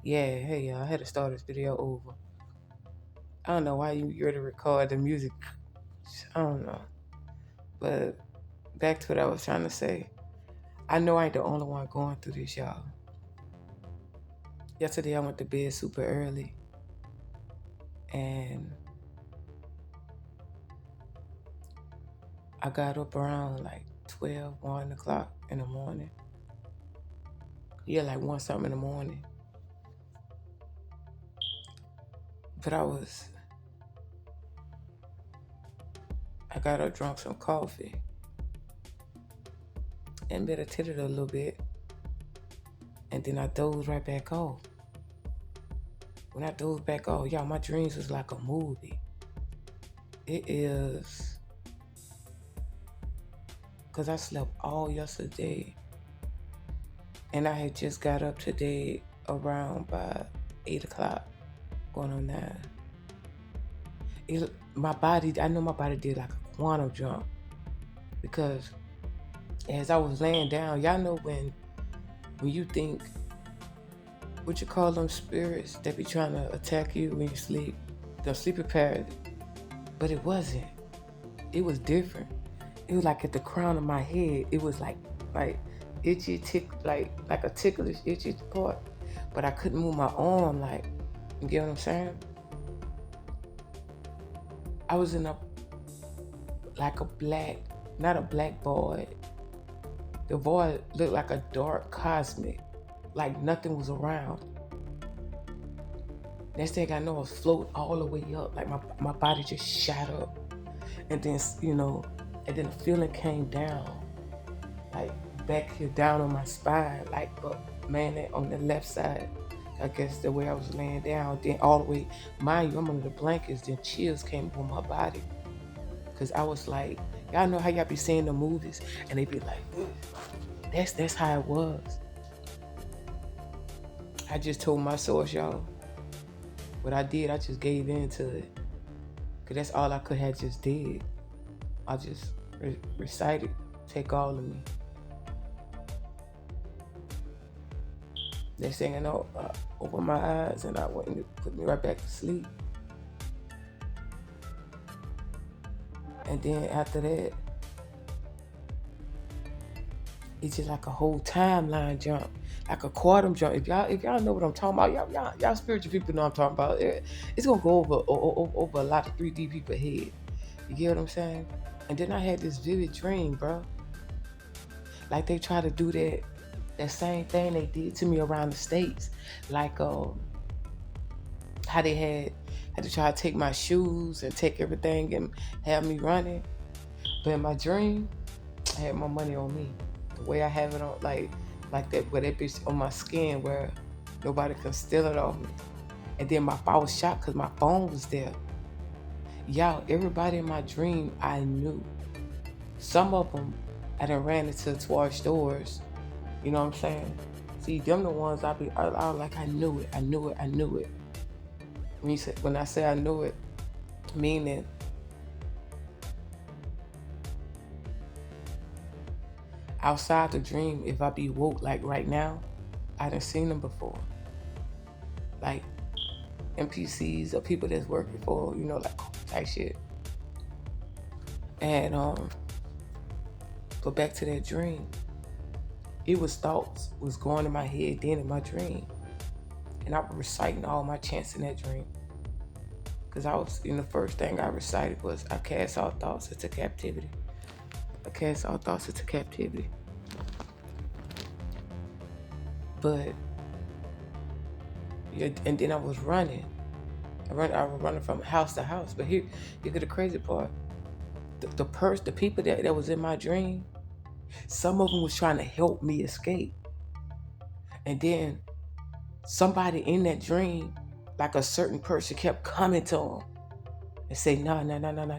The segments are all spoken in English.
Yeah, hey y'all, I had to start this video over. I don't know why you're to record the music. I don't know. But back to what I was trying to say. I know I ain't the only one going through this, y'all. Yesterday I went to bed super early and I got up around like 12, 1 o'clock in the morning. Yeah, like 1 something in the morning. But I got up, drunk some coffee and meditated a little bit. And then I dozed right back off. When I dozed back off, y'all, my dreams was like a movie. It is, because I slept all yesterday. And I had just got up today around by 8 o'clock, going on 9. I know my body did like a quantum jump. Because as I was laying down, y'all know when you think, what you call them spirits that be trying to attack you when you sleep, the sleeping paralysis. But it wasn't. It was different. It was like at the crown of my head. It was like itchy, like a ticklish itchy part. But I couldn't move my arm, like, you get what I'm saying? I was in not a black void. The void looked like a dark cosmic, like nothing was around. Next thing I know, I was floating all the way up, like my body just shot up. And then, and then the feeling came down, like back here down on my spine, like, but man, on the left side, I guess the way I was laying down, then all the way, mind you, I'm under the blankets, then chills came over my body. Cause I was like, y'all know how y'all be seeing the movies and they be like, that's how it was. I just told my source, y'all. What I did, I just gave in to it. Cause that's all I could have just did. I just recited, take all of me. Next thing I know, I opened my eyes and I went and put me right back to sleep. And then after that, it's just like a whole timeline jump, like a quantum jump. If y'all know what I'm talking about, y'all spiritual people know what I'm talking about. It's gonna go over a lot of 3D people head. You get what I'm saying? And then I had this vivid dream, bro. Like they try to do that same thing they did to me around the States. Like how they had to try to take my shoes and take everything and have me running. But in my dream, I had my money on me. The way I have it on, like that, where that bitch on my skin where nobody can steal it off me. And then I was shocked because my phone was there. Y'all, everybody in my dream, I knew. Some of them, I done ran into towards stores. You know what I'm saying? See, them the ones I was like, I knew it. When I say I knew it, meaning outside the dream, if I be woke like right now, I done seen them before. Like NPCs or people that's working for, like type shit. And but back to that dream. It was thoughts was going in my head then in my dream. And I was reciting all my chants in that dream. Because the first thing I recited was, I cast all thoughts into captivity. I cast all thoughts into captivity. But, yeah, and then I was running. I was running from house to house. But here get the crazy part. The people that was in my dream, some of them was trying to help me escape. And then somebody in that dream, like a certain person, kept coming to them and say, no,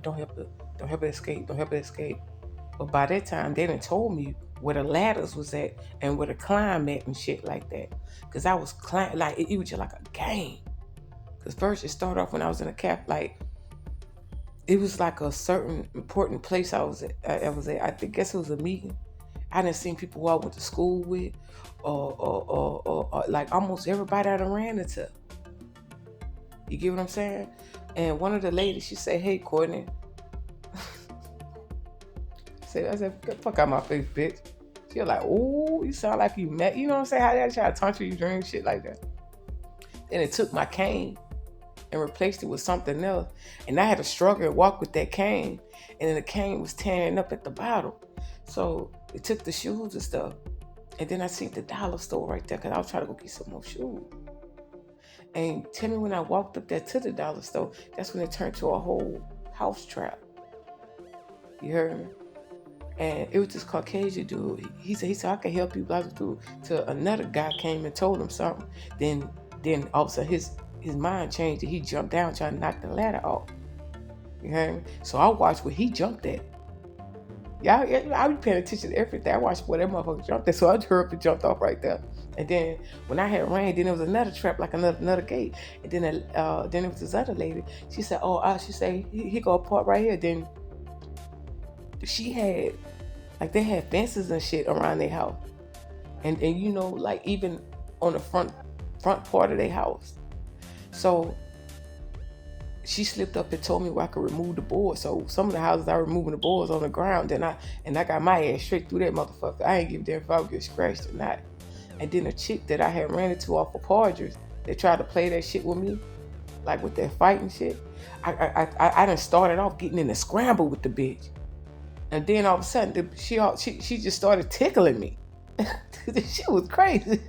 don't help her escape. But by that time, they done told me where the ladders was at and where the climb at and shit like that. Because I was climbing, like, it was just like a game. Because first it started off when I was in a cap, like, it was like a certain important place I was at. I guess it was a meeting. I done seen people who I went to school with, or like almost everybody I done ran into. You get what I'm saying? And one of the ladies, she said, "Hey, Courtney," I said, "Get the fuck out my face, bitch." She was like, "Ooh, you sound like you met." You know what I'm saying? How they try to taunt you during shit like that. Then it took my cane and replaced it with something else. And I had to struggle and walk with that cane. And then the cane was tearing up at the bottom. So it took the shoes and stuff. And then I seen the dollar store right there because I was trying to go get some more shoes. And tell me when I walked up there to the dollar store, that's when it turned to a whole house trap. You heard me? And it was this Caucasian dude. He said, I can help you, blah, blah, blah. Till another guy came and told him something. Then all of a sudden his mind changed and he jumped down trying to knock the ladder off. You heard me? So I watched what he jumped at. Yeah, I be paying attention to everything. I watched what that motherfucker jumped at. So I hurried up and jumped off right there. And then when I had rain, then there was another trap, like another gate. And then it was this other lady. She said, she said, he go park right here. Then she had, like they had fences and shit around their house. And you know, like even on the front part of their house. So she slipped up and told me where I could remove the boards. So some of the houses I were removing the boards on the ground, and I got my ass straight through that motherfucker. I ain't give a damn if I would get scratched or not. And then a chick that I had ran into off of Pargers, they tried to play that shit with me, like with that fighting shit. I done started off getting in a scramble with the bitch, and then all of a sudden she just started tickling me. This shit was crazy.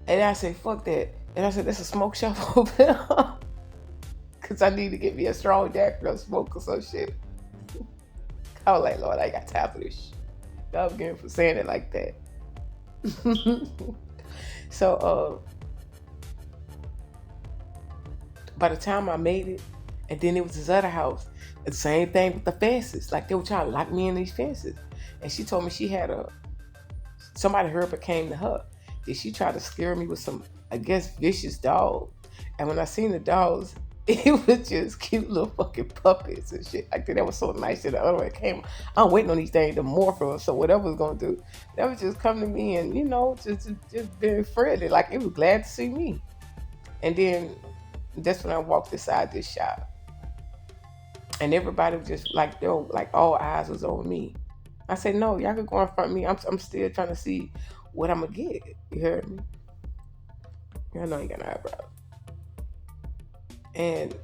And I said, fuck that. And I said, that's a smoke shop over there. Because I need to get me a strong jacket or smoke or some shit. I was like, Lord, I ain't got time for this shit. I was getting for saying it like that. So by the time I made it, and then it was this other house, the same thing with the fences. Like they were trying to lock me in these fences. And she told me she had somebody heard but came to her. Then she tried to scare me with some, I guess, vicious dog. And when I seen the dogs, it was just cute little fucking puppets and shit. Like that was so nice that the other one came. I'm waiting on these things to morph or so whatever was gonna do. That was just come to me and just being friendly. Like it was glad to see me. And then that's when I walked inside this shop. And everybody was just like, like all eyes was on me. I said, no, y'all can go in front of me. I'm still trying to see what I'm gonna get. You heard me? I know you got an eyebrow. And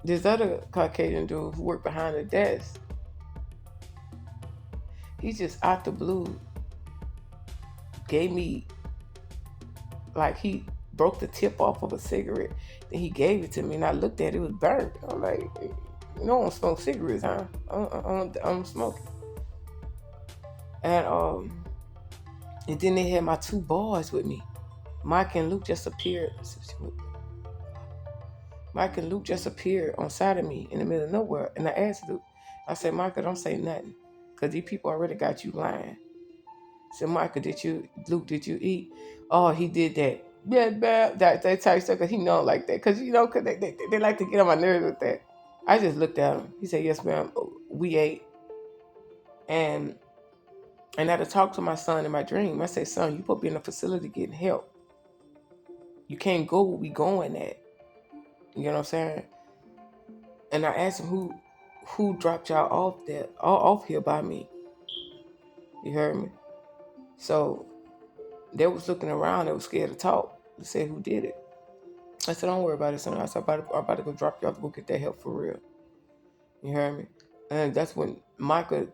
this other Caucasian dude who worked behind the desk, he just out the blue gave me, like he broke the tip off of a cigarette. Then he gave it to me and I looked at it, it was burnt. I'm like, you know I don't smoke cigarettes, huh? I don't smoke it. And then they had my two boys with me. Mike and Luke just appeared. Mike and Luke just appeared on side of me in the middle of nowhere. And I asked Luke, I said, Michael, don't say nothing. Because these people already got you lying. I said, Michael, Luke, did you eat? Oh, he did that. Yeah, that type stuff, because he know like that. Because, cause they like to get on my nerves with that. I just looked at him. He said, yes, ma'am, we ate. And I had to talk to my son in my dream. I said, son, you supposed to be in a facility getting help. You can't go where we going at. You know what I'm saying? And I asked him who dropped y'all off here by me. You heard me? So they was looking around, they was scared to talk. They said who did it. I said, don't worry about it, son. I said, I'm about to go drop y'all to go get that help for real. You heard me? And that's when Micah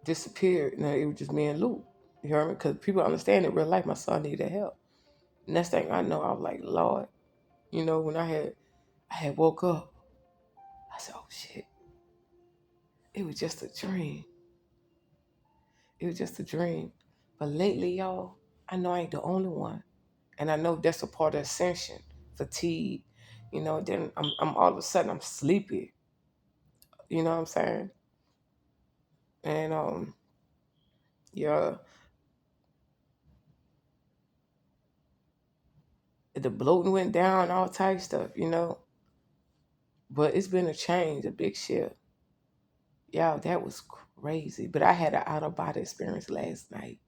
disappeared. And it was just me and Luke. You heard me? Because people understand in real life my son needed help. Next thing I know, I was like, Lord, when I had woke up, I said, oh shit. It was just a dream. It was just a dream. But lately, y'all, I know I ain't the only one. And I know that's a part of ascension, fatigue. Then I'm all of a sudden I'm sleepy. You know what I'm saying? And yeah, the bloating went down, all type stuff, But it's been a change, a big shift. Y'all, that was crazy. But I had an out of body experience last night.